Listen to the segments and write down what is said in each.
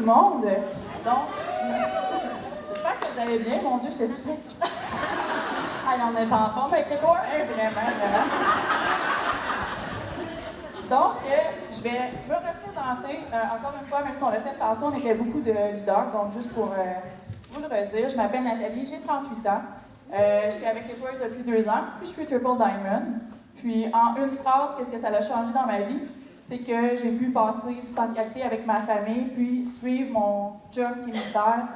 le monde. Donc, j'espère que vous allez bien. Mon Dieu, je te suis. Allez, on est en forme avec les cours. Vraiment. Donc, je vais me représenter encore une fois, même si on l'a fait tantôt, on était beaucoup de leaders. Donc, juste pour vous le redire, je m'appelle Nathalie, j'ai 38 ans. Je suis avec les Boys depuis 2 ans, puis je suis Triple Diamond. Puis, en une phrase, qu'est-ce que ça a changé dans ma vie? C'est que j'ai pu passer du temps de qualité avec ma famille, puis suivre mon job qui est militaire,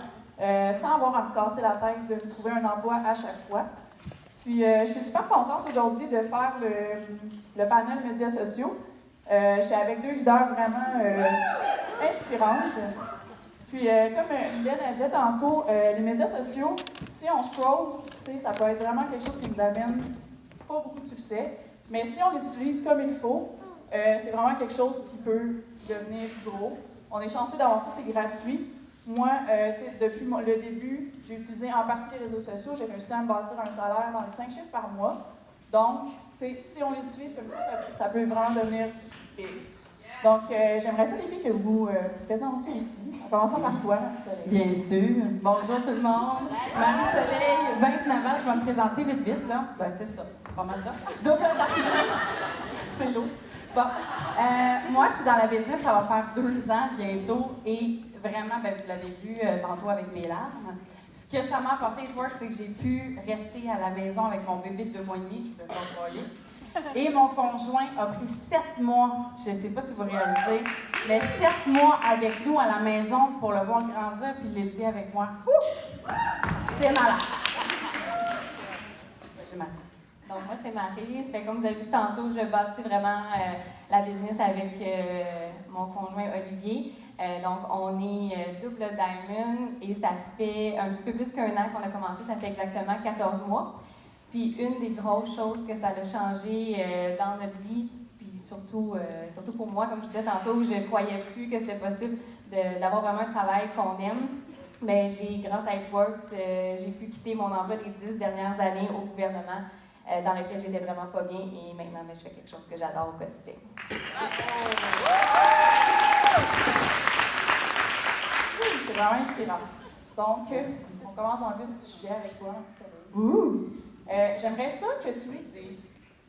sans avoir à me casser la tête de me trouver un emploi à chaque fois. Puis, je suis super contente aujourd'hui de faire le panel médias sociaux. Je suis avec 2 leaders vraiment inspirantes. Puis, comme Mylène disait tantôt, les médias sociaux, si on scroll, ça peut être vraiment quelque chose qui nous amène pas beaucoup de succès. Mais si on l'utilise comme il faut, c'est vraiment quelque chose qui peut devenir gros. On est chanceux d'avoir ça, c'est gratuit. Moi, depuis le début, j'ai utilisé en partie les réseaux sociaux. J'ai réussi à me bâtir un salaire dans les 5 chiffres par mois. Donc, si on l'utilise comme ça peut vraiment devenir big. Donc, j'aimerais ça, les filles, que vous vous présentiez aussi. En commençant par toi, Marie-Soleil. Bien sûr. Bonjour tout le monde. Marie-Soleil, 29 ans, je vais me présenter vite, là. Ben, c'est ça. C'est pas mal ça. Double diamond. C'est lourd. Bon. Moi, je suis dans la business, ça va faire 2 ans bientôt. Et vraiment, ben, vous l'avez vu tantôt avec mes larmes. Ce que ça m'a apporté, c'est que j'ai pu rester à la maison avec mon bébé de 2 mois et demi, je peux contrôler. Et mon conjoint a pris 7 mois, je ne sais pas si vous réalisez, mais 7 mois avec nous à la maison pour le voir grandir puis l'élever avec moi. Ouh! C'est malade. C'est malade. Donc, moi, c'est Marie. Ça fait comme vous avez vu tantôt, je bâtis vraiment la business avec mon conjoint Olivier. Donc, on est double diamond et ça fait un petit peu plus qu'1 an qu'on a commencé. Ça fait exactement 14 mois. Puis, une des grosses choses que ça a changé dans notre vie, puis surtout pour moi, comme je disais tantôt, je ne croyais plus que c'était possible d'avoir vraiment un travail qu'on aime. Mais grâce à Edworks, j'ai pu quitter mon emploi des 10 dernières années au gouvernement, dans lequel j'étais vraiment pas bien, et maintenant, je fais quelque chose que j'adore au quotidien. C'est vraiment inspirant. Donc, on commence dans le vif du sujet avec toi, Ouh! J'aimerais ça que tu les dises,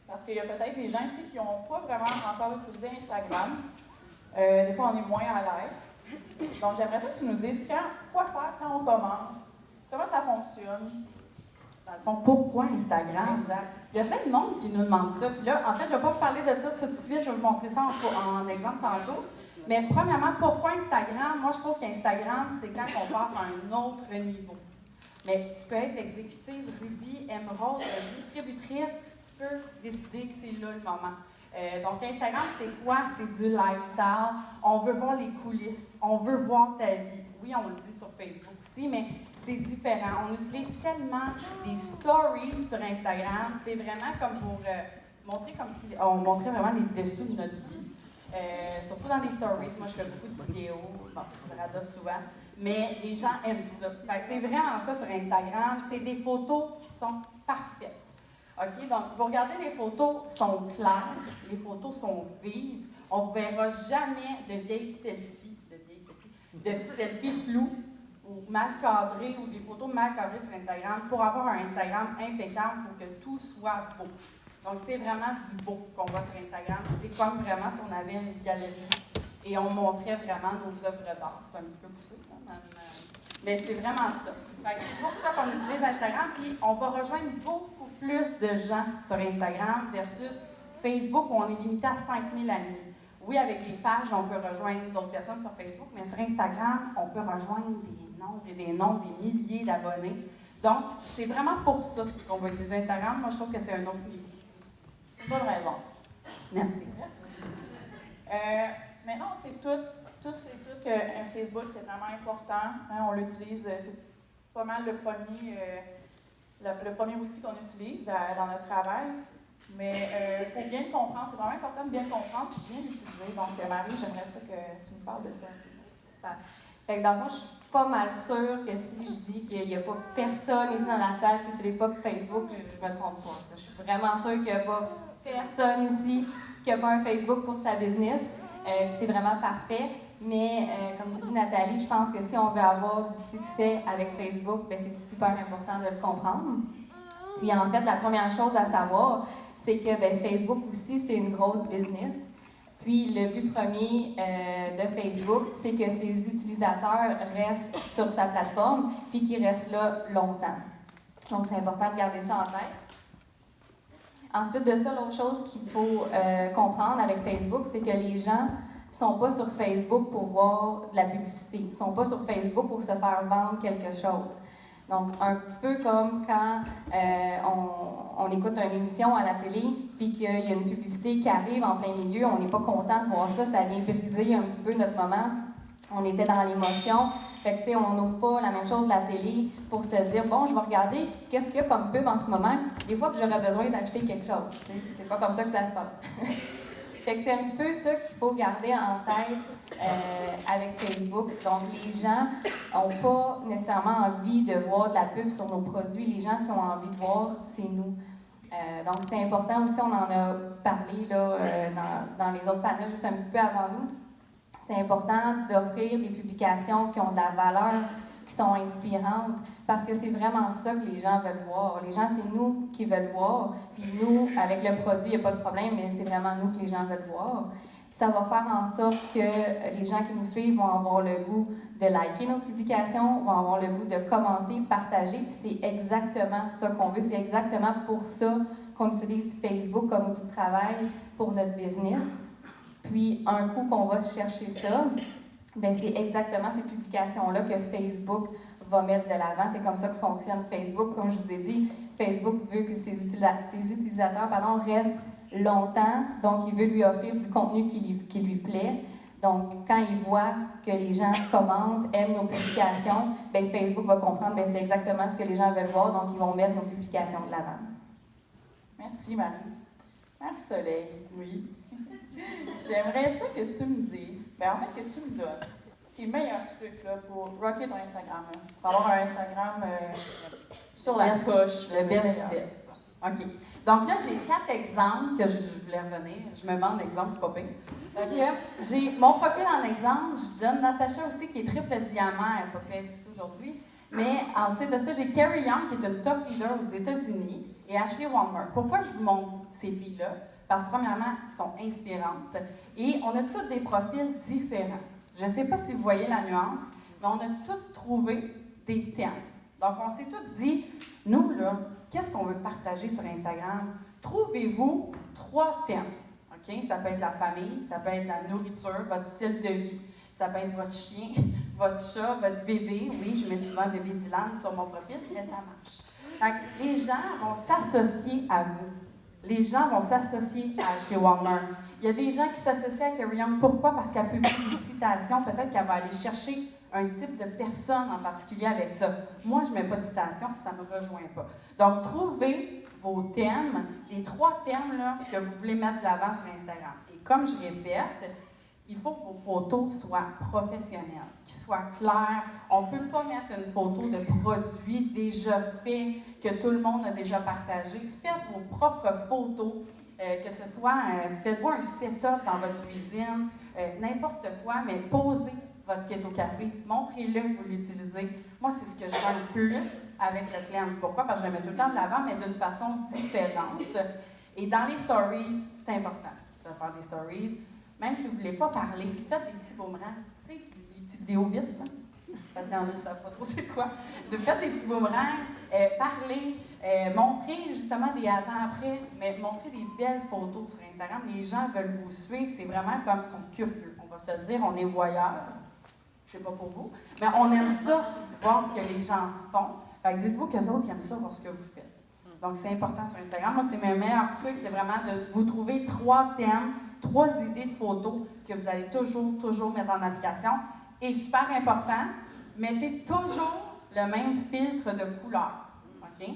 parce qu'il y a peut-être des gens ici qui n'ont pas vraiment encore utilisé Instagram. Des fois, on est moins à l'aise. Donc, j'aimerais ça que tu nous dises quoi faire quand on commence, comment ça fonctionne. Dans le fond, pourquoi Instagram? Exact. Il y a plein de monde qui nous demande ça. Puis là, en fait, je ne vais pas vous parler de ça tout de suite, je vais vous montrer ça en exemple tantôt. Mais premièrement, pourquoi Instagram? Moi, je trouve qu'Instagram, c'est quand on passe à un autre niveau. Mais tu peux être exécutive, Ruby, Emerald, distributrice, tu peux décider que c'est là le moment. Donc, Instagram, c'est quoi? C'est du lifestyle. On veut voir les coulisses. On veut voir ta vie. Oui, on le dit sur Facebook aussi, mais c'est différent. On utilise tellement des stories sur Instagram. C'est vraiment comme pour montrer comme si on montrait vraiment les dessous de notre vie. Surtout dans les stories. Moi, je fais beaucoup de vidéos. Bon, je radote souvent. Mais les gens aiment ça. Fait que c'est vraiment ça sur Instagram. C'est des photos qui sont parfaites. OK? Donc, vous regardez, les photos sont claires, les photos sont vives. On ne verra jamais de vieilles selfies, de selfies floues ou mal cadrées ou des photos mal cadrées sur Instagram. Pour avoir un Instagram impeccable, il faut que tout soit beau. Donc, c'est vraiment du beau qu'on voit sur Instagram. C'est comme vraiment si on avait une galerie et on montrait vraiment nos œuvres d'art. C'est un petit peu poussé, là, mais c'est vraiment ça. C'est pour ça qu'on utilise Instagram, puis on va rejoindre beaucoup plus de gens sur Instagram versus Facebook, où on est limité à 5000 amis. Oui, avec les pages, on peut rejoindre d'autres personnes sur Facebook, mais sur Instagram, on peut rejoindre des nombres et des nombres, des milliers d'abonnés. Donc, c'est vraiment pour ça qu'on va utiliser Instagram. Moi, je trouve que c'est un autre niveau. C'est une bonne raison. Merci. Merci. Maintenant, on sait tous que Facebook, c'est vraiment important. Hein, on l'utilise, c'est pas mal le premier outil qu'on utilise dans notre travail. Mais il faut bien le comprendre. C'est vraiment important de bien le comprendre et bien l'utiliser. Donc, Marie, j'aimerais ça que tu nous parles de ça. Fait que dans le fond, je suis pas mal sûre que si je dis qu'il n'y a pas personne ici dans la salle qui n'utilise pas Facebook, je me trompe pas. Je suis vraiment sûre qu'il n'y a pas personne ici qui n'a pas un Facebook pour sa business. C'est vraiment parfait. Mais comme tu dis, Nathalie, je pense que si on veut avoir du succès avec Facebook, ben, c'est super important de le comprendre. Puis en fait, la première chose à savoir, c'est que ben, Facebook aussi, c'est une grosse business. Puis le but premier de Facebook, c'est que ses utilisateurs restent sur sa plateforme, puis qu'ils restent là longtemps. Donc c'est important de garder ça en tête. Ensuite de ça, l'autre chose qu'il faut comprendre avec Facebook, c'est que les gens ne sont pas sur Facebook pour voir de la publicité. Ils ne sont pas sur Facebook pour se faire vendre quelque chose. Donc, un petit peu comme quand on écoute une émission à la télé, puis qu'il y a une publicité qui arrive en plein milieu, on n'est pas content de voir ça, ça vient briser un petit peu notre moment. On était dans l'émotion. Fait que, tu sais, on n'ouvre pas la même chose de la télé pour se dire, bon, je vais regarder qu'est-ce qu'il y a comme pub en ce moment, des fois que j'aurais besoin d'acheter quelque chose. C'est pas comme ça que ça se passe. Fait que c'est un petit peu ça qu'il faut garder en tête avec Facebook. Donc, les gens n'ont pas nécessairement envie de voir de la pub sur nos produits. Les gens, ce qu'ils ont envie de voir, c'est nous. Donc, c'est important aussi, on en a parlé là, dans les autres panels juste un petit peu avant nous. C'est important d'offrir des publications qui ont de la valeur, qui sont inspirantes, parce que c'est vraiment ça que les gens veulent voir. Les gens, c'est nous qui veulent voir, puis nous, avec le produit, il n'y a pas de problème, mais c'est vraiment nous que les gens veulent voir. Ça va faire en sorte que les gens qui nous suivent vont avoir le goût de liker nos publications, vont avoir le goût de commenter, partager, puis c'est exactement ça qu'on veut. C'est exactement pour ça qu'on utilise Facebook comme outil de travail pour notre business. Puis, un coup qu'on va chercher ça, bien, c'est exactement ces publications-là que Facebook va mettre de l'avant. C'est comme ça que fonctionne Facebook. Comme je vous ai dit, Facebook veut que ses utilisateurs restent longtemps, donc il veut lui offrir du contenu qui lui plaît. Donc, quand il voit que les gens commentent, aiment nos publications, bien, Facebook va comprendre que c'est exactement ce que les gens veulent voir, donc ils vont mettre nos publications de l'avant. Merci, Maryse. Marie-Soleil, oui. J'aimerais ça que tu me dises, en fait, que tu me donnes tes meilleurs trucs là, pour rocker ton Instagram, là, pour avoir un Instagram sur la poche. Le best du best. OK. Donc là, j'ai 4 exemples que je voulais revenir. Je me demande l'exemple, c'est pas pire. Donc, j'ai mon profil en exemple. Je donne Natacha aussi, qui est triple diamant. Elle n'est pas prête ici aujourd'hui. Mais ensuite de ça, j'ai Carrie Young, qui est une top leader aux États-Unis, et Ashley Walmer. Pourquoi je vous montre ces filles-là? Parce que, premièrement, elles sont inspirantes. Et on a tous des profils différents. Je ne sais pas si vous voyez la nuance, mais on a tous trouvé des thèmes. Donc, on s'est tous dit, nous, là, qu'est-ce qu'on veut partager sur Instagram? Trouvez-vous 3 thèmes. OK? Ça peut être la famille, ça peut être la nourriture, votre style de vie, ça peut être votre chien, votre chat, votre bébé. Oui, je mets souvent bébé Dylan sur mon profil, mais ça marche. Donc, les gens vont s'associer à vous. Les gens vont s'associer à Ashley Walmer. Il y a des gens qui s'associent à Carrie Young. Pourquoi? Parce qu'elle publie des citations. Peut-être qu'elle va aller chercher un type de personne en particulier avec ça. Moi, je ne mets pas de citation, ça ne me rejoint pas. Donc, trouvez vos thèmes, les 3 thèmes là, que vous voulez mettre de l'avant sur Instagram. Et comme je répète, il faut que vos photos soient professionnelles, qu'ils soient claires. On ne peut pas mettre une photo de produit déjà fait, que tout le monde a déjà partagé. Faites vos propres photos, que ce soit, faites-vous un setup dans votre cuisine, n'importe quoi, mais posez votre keto café, montrez-le que vous l'utilisez. Moi, c'est ce que je vois le plus avec le cleanse. Pourquoi? Parce que je le mets tout le temps de l'avant, mais d'une façon différente. Et dans les stories, c'est important de faire des stories. Même si vous ne voulez pas parler, faites des petits boomerangs. Tu sais, des petites vidéos vite, là. Parce qu'il y en a qui ne savent pas trop c'est quoi. Faites des petits boomerangs, parlez, montrez justement des avant-après, mais montrez des belles photos sur Instagram. Les gens veulent vous suivre, c'est vraiment comme ils sont curieux. On va se le dire, on est voyeurs. Je ne sais pas pour vous, mais on aime ça, voir ce que les gens font. Fait que dites-vous qu'eux autres aiment ça, voir ce que vous faites. Donc, c'est important sur Instagram. Moi, c'est mes meilleurs trucs, c'est vraiment de vous trouver 3 thèmes, 3 idées de photos que vous allez toujours mettre en application. Et super important, mettez toujours le même filtre de couleur. OK?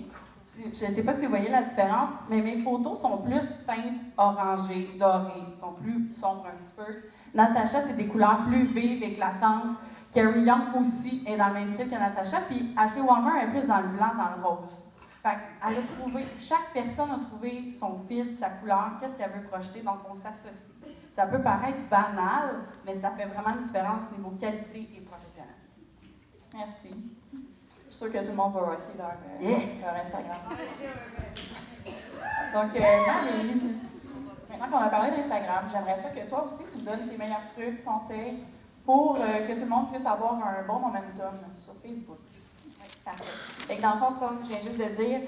Je ne sais pas si vous voyez la différence, mais mes photos sont plus teintes orangées, dorées, sont plus sombres un petit peu. Natacha, c'est des couleurs plus vives, éclatantes. Carrie Young aussi est dans le même style que Natacha, puis Ashley Walmer est plus dans le blanc, dans le rose. Fait qu'elle a trouvé, chaque personne a trouvé son filtre, sa couleur, qu'est-ce qu'elle veut projeter, donc on s'associe. Ça peut paraître banal, mais ça fait vraiment une différence au niveau qualité et professionnel. Merci. Je suis sûre que tout le monde va rocker leur Instagram. Donc, Maryse, maintenant qu'on a parlé d'Instagram, j'aimerais ça que toi aussi, tu me donnes tes meilleurs trucs, conseils pour que tout le monde puisse avoir un bon momentum sur Facebook. Oui, parfait. Fait que dans le fond, comme je viens juste de dire,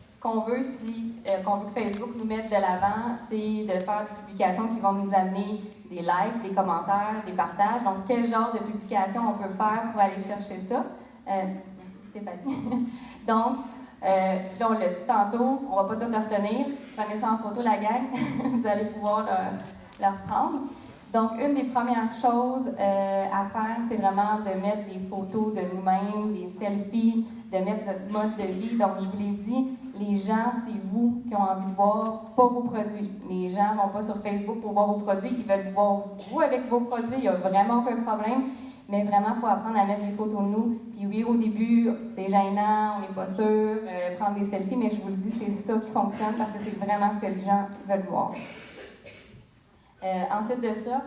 ce qu'on veut, qu'on veut que Facebook nous mette de l'avant, c'est de faire des publications qui vont nous amener des likes, des commentaires, des partages. Donc, quel genre de publication on peut faire pour aller chercher ça? Merci Stéphanie. Donc, puis là, on l'a dit tantôt, on ne va pas tout retenir. Prenez ça en photo, la gang. Vous allez pouvoir le reprendre. Donc, une des premières choses à faire, c'est vraiment de mettre des photos de nous-mêmes, des selfies, de mettre notre mode de vie. Donc, je vous l'ai dit, les gens, c'est vous qui ont envie de voir, pas vos produits. Les gens ne vont pas sur Facebook pour voir vos produits, ils veulent voir vous avec vos produits, il n'y a vraiment aucun problème. Mais vraiment, il faut apprendre à mettre des photos de nous. Puis oui, au début, c'est gênant, on n'est pas sûr, prendre des selfies, mais je vous le dis, c'est ça qui fonctionne parce que c'est vraiment ce que les gens veulent voir. Ensuite de ça,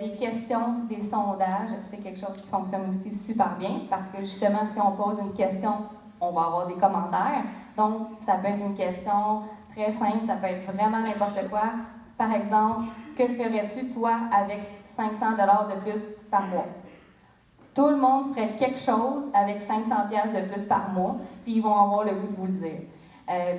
des questions, des sondages, c'est quelque chose qui fonctionne aussi super bien parce que justement, si on pose une question, on va avoir des commentaires. Donc, ça peut être une question très simple, ça peut être vraiment n'importe quoi. Par exemple, que ferais-tu, toi, avec 500 $ de plus par mois? Tout le monde ferait quelque chose avec 500 $ de plus par mois, puis ils vont avoir le goût de vous le dire.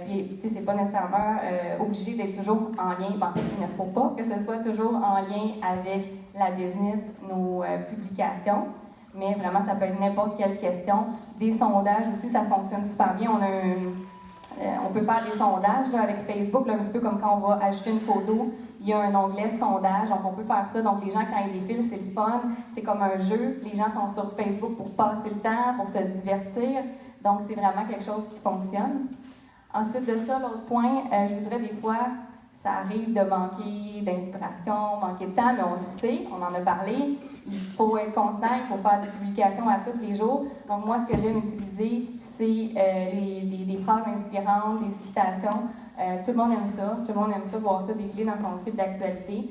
Puis, tu sais, c'est pas nécessairement obligé d'être toujours en lien. Ben, en fait, il ne faut pas que ce soit toujours en lien avec la business, nos publications. Mais vraiment, ça peut être n'importe quelle question. Des sondages aussi, ça fonctionne super bien. On peut faire des sondages là, avec Facebook, là, un petit peu comme quand on va ajouter une photo. Il y a un onglet sondage, donc on peut faire ça. Donc les gens, quand ils défilent, c'est le fun. C'est comme un jeu. Les gens sont sur Facebook pour passer le temps, pour se divertir. Donc c'est vraiment quelque chose qui fonctionne. Ensuite de ça, l'autre point, je vous dirais des fois, ça arrive de manquer d'inspiration, manquer de temps, mais on le sait, on en a parlé. Il faut être constant, il faut faire des publications à tous les jours. Donc moi, ce que j'aime utiliser, c'est des phrases inspirantes, des citations. Tout le monde aime ça. Tout le monde aime ça, voir ça défiler dans son fil d'actualité.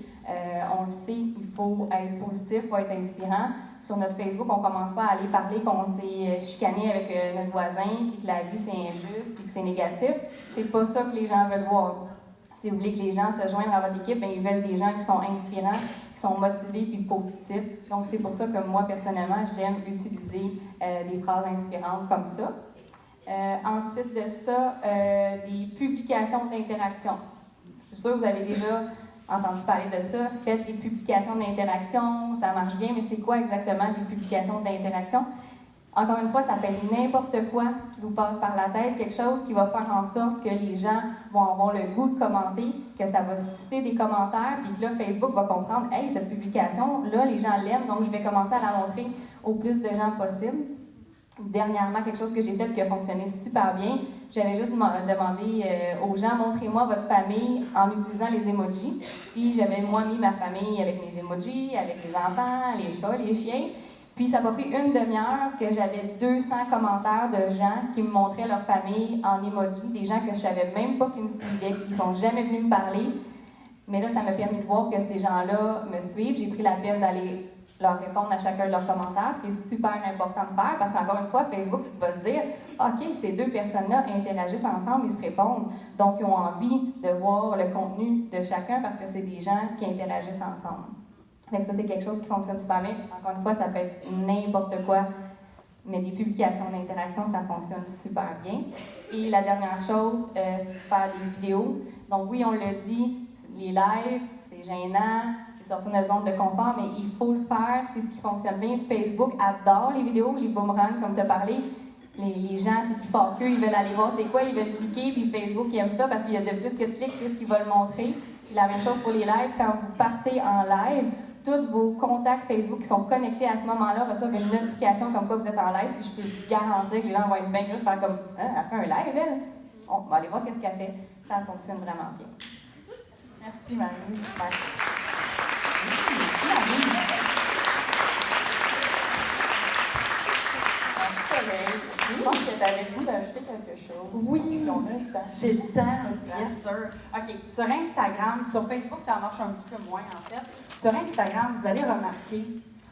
On le sait, il faut être positif, il faut être inspirant. Sur notre Facebook, on ne commence pas à aller parler qu'on s'est chicané avec notre voisin, puis que la vie c'est injuste, puis que c'est négatif. C'est pas ça que les gens veulent voir. Si vous voulez que les gens se joignent à votre équipe, bien, ils veulent des gens qui sont inspirants, qui sont motivés puis positifs. Donc, c'est pour ça que moi, personnellement, j'aime utiliser des phrases inspirantes comme ça. Ensuite de ça, des publications d'interaction. Je suis sûre que vous avez déjà entendu parler de ça. Faites des publications d'interaction, ça marche bien, mais c'est quoi exactement des publications d'interaction? Encore une fois, ça peut être n'importe quoi qui vous passe par la tête, quelque chose qui va faire en sorte que les gens vont avoir le goût de commenter, que ça va susciter des commentaires, puis que là, Facebook va comprendre « Hey, cette publication-là, les gens l'aiment, donc je vais commencer à la montrer au plus de gens possible. » Dernièrement, quelque chose que j'ai fait qui a fonctionné super bien, j'avais juste demandé aux gens « Montrez-moi votre famille en utilisant les emojis. » Puis j'avais moi mis ma famille avec mes emojis, avec les enfants, les chats, les chiens. Puis ça m'a pris une demi-heure que j'avais 200 commentaires de gens qui me montraient leur famille en emoji, des gens que je savais même pas qui me suivaient, qui sont jamais venus me parler. Mais là, ça m'a permis de voir que ces gens-là me suivent. J'ai pris la peine d'aller leur répondre à chacun de leurs commentaires, ce qui est super important de faire, parce qu'encore une fois, Facebook, ce qui va se dire, OK, ces deux personnes-là interagissent ensemble, ils se répondent. Donc, ils ont envie de voir le contenu de chacun parce que c'est des gens qui interagissent ensemble. Donc ça, c'est quelque chose qui fonctionne super bien. Encore une fois, ça peut être n'importe quoi, mais des publications d'interaction, ça fonctionne super bien. Et la dernière chose, faire des vidéos. Donc oui, on l'a dit, les lives, c'est gênant, c'est sortir de notre zone de confort, mais il faut le faire, c'est ce qui fonctionne bien. Facebook adore les vidéos, les boomerangs, comme tu as parlé. Les gens, c'est plus fort qu'eux, ils veulent aller voir c'est quoi, ils veulent cliquer, puis Facebook, ils aime ça parce qu'il y a de plus que de clics, plus qu'ils veulent montrer. Puis la même chose pour les lives, quand vous partez en live, tous vos contacts Facebook qui sont connectés à ce moment-là reçoivent une notification comme quoi vous êtes en live, puis je peux vous garantir que les gens vont être bien curieux de faire comme « Hein, elle fait un live, elle? » On va aller voir qu'est-ce qu'elle fait. Ça fonctionne vraiment bien. Merci, Maryse. Merci. Soleil, je pense que tu avais le goût d'ajouter quelque chose. Oui, on a le temps. J'ai le temps, bien sûr. OK, sur Instagram, sur Facebook, ça marche un petit peu moins, en fait. Sur Instagram, vous allez remarquer,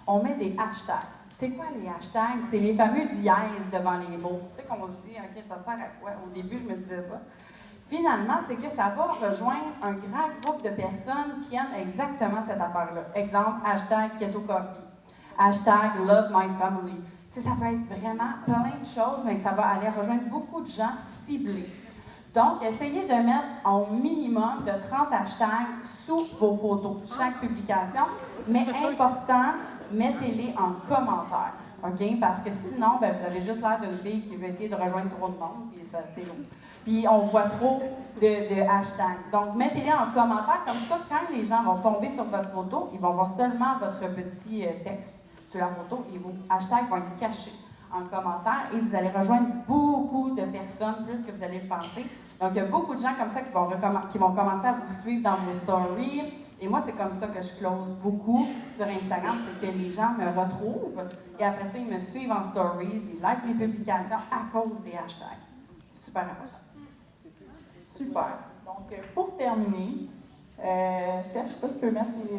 on met des hashtags. C'est quoi les hashtags? C'est les fameux dièses devant les mots. Tu sais qu'on se dit, OK, ça sert à quoi? Au début, je me disais ça. Finalement, c'est que ça va rejoindre un grand groupe de personnes qui aiment exactement cette affaire-là. Exemple, hashtag Keto Coffee, hashtag Love My Family. Tu sais, ça peut être vraiment plein de choses, mais que ça va aller rejoindre beaucoup de gens ciblés. Donc, essayez de mettre au minimum de 30 hashtags sous vos photos, chaque publication, mais important, mettez-les en commentaire, OK? Parce que sinon, ben, vous avez juste l'air d'une fille qui veut essayer de rejoindre trop de monde, puis c'est long. Puis on voit trop de hashtags. Donc, mettez-les en commentaire, comme ça, quand les gens vont tomber sur votre photo, ils vont voir seulement votre petit texte sur la photo et vos hashtags vont être cachés en commentaire et vous allez rejoindre beaucoup de personnes, plus que vous allez le penser. Donc, il y a beaucoup de gens comme ça qui vont commencer à vous suivre dans vos stories. Et moi, c'est comme ça que je close beaucoup sur Instagram, c'est que les gens me retrouvent et après ça, ils me suivent en stories, ils likent mes publications à cause des hashtags. Super important. Super. Donc, pour terminer, Steph, je ne sais pas si tu peux mettre les...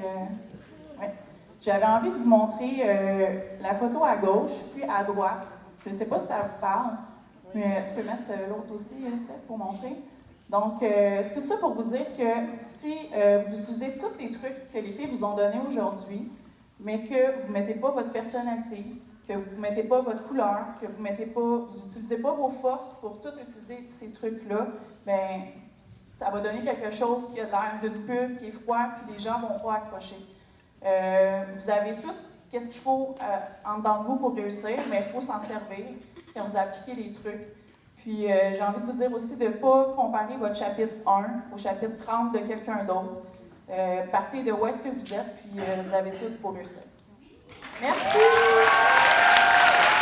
Ouais. J'avais envie de vous montrer la photo à gauche, puis à droite. Je ne sais pas si ça vous parle, mais tu peux mettre l'autre aussi, Steph, pour montrer. Donc, tout ça pour vous dire que si vous utilisez tous les trucs que les filles vous ont donnés aujourd'hui, mais que vous ne mettez pas votre personnalité, que vous ne mettez pas votre couleur, que vous n'utilisez pas vos forces pour tout utiliser ces trucs-là, bien, ça va donner quelque chose qui a l'air d'une pub, qui est froid, puis les gens ne vont pas accrocher. Vous avez tout qu'est-ce qu'il faut en dedans de vous pour réussir, mais il faut s'en servir quand vous appliquez les trucs. Puis j'ai envie de vous dire aussi de ne pas comparer votre chapitre 1 au chapitre 30 de quelqu'un d'autre. Partez de où est-ce que vous êtes, puis vous avez tout pour réussir. Merci!